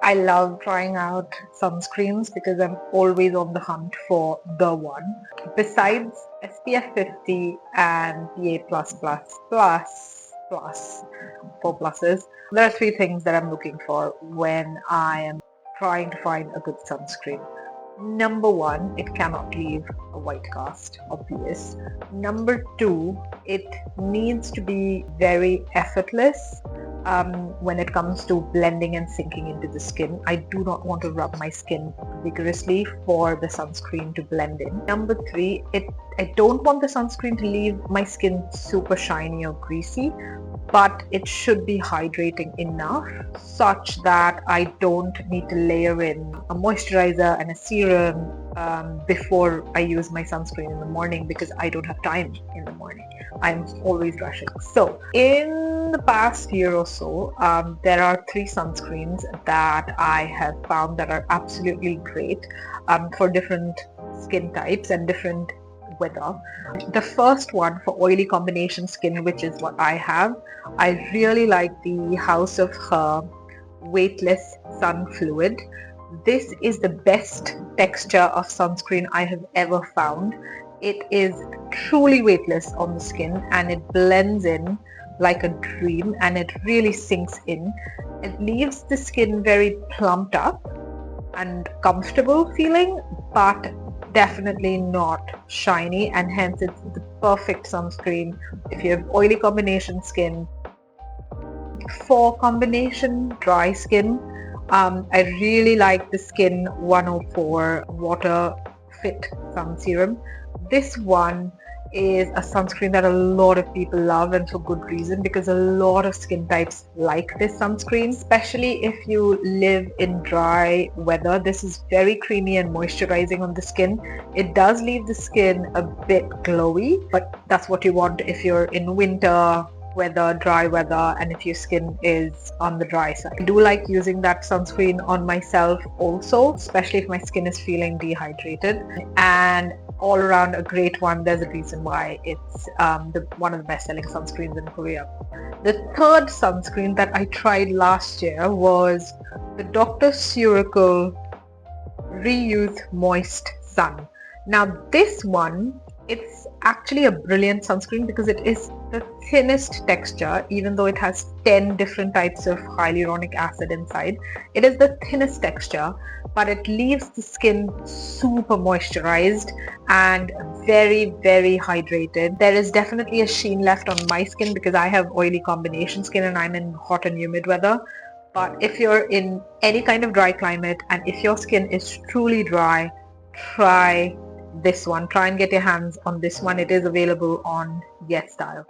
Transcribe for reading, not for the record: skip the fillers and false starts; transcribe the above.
I love trying out sunscreens because I'm always on the hunt for the one. Besides SPF 50 and PA++++, four pluses, there are three things that I'm looking for when I am trying to find a good sunscreen. Number one, it cannot leave a white cast, obvious. Number two, it needs to be very effortless when it comes to blending and sinking into the skin. I do not want to rub my skin vigorously for the sunscreen to blend in. Number three, I don't want the sunscreen to leave my skin super shiny or greasy, but it should be hydrating enough such that I don't need to layer in a moisturizer and a serum before I use my sunscreen in the morning, because I don't have time in the morning. I'm always rushing. So in the past year or so, there are three sunscreens that I have found that are absolutely great for different skin types and different weather. The first one for oily combination skin, which is what I have, I really like the House of Her Weightless Sun Fluid. This is the best texture of sunscreen I have ever found. It is truly weightless on the skin and it blends in like a dream, and it really sinks in. It leaves the skin very plumped up and comfortable feeling, but definitely not shiny, and hence it's the perfect sunscreen if you have oily combination skin. For combination dry skin, I really like the Skin 104 Water Fit Sun Serum. This one is a sunscreen that a lot of people love, and for good reason, because a lot of skin types like this sunscreen, especially if you live in dry weather. This is very creamy and moisturizing on the skin. It does leave the skin a bit glowy, but that's what you want if you're in winter weather, dry weather, and if your skin is on the dry side. I do like using that sunscreen on myself also, especially if my skin is feeling dehydrated. And all around a great one. There's a reason why it's one of the best-selling sunscreens in Korea. The third sunscreen that I tried last year was the Dr. Surical Reuse Moist Sun. Now this one, it's actually a brilliant sunscreen because it is the thinnest texture, even though it has 10 different types of hyaluronic acid inside. It is the thinnest texture, but it leaves the skin super moisturized and very, very hydrated. There is definitely a sheen left on my skin because I have oily combination skin and I'm in hot and humid weather. But if you're in any kind of dry climate and if your skin is truly dry, try this one. Try and get your hands on this one. It is available on YesStyle.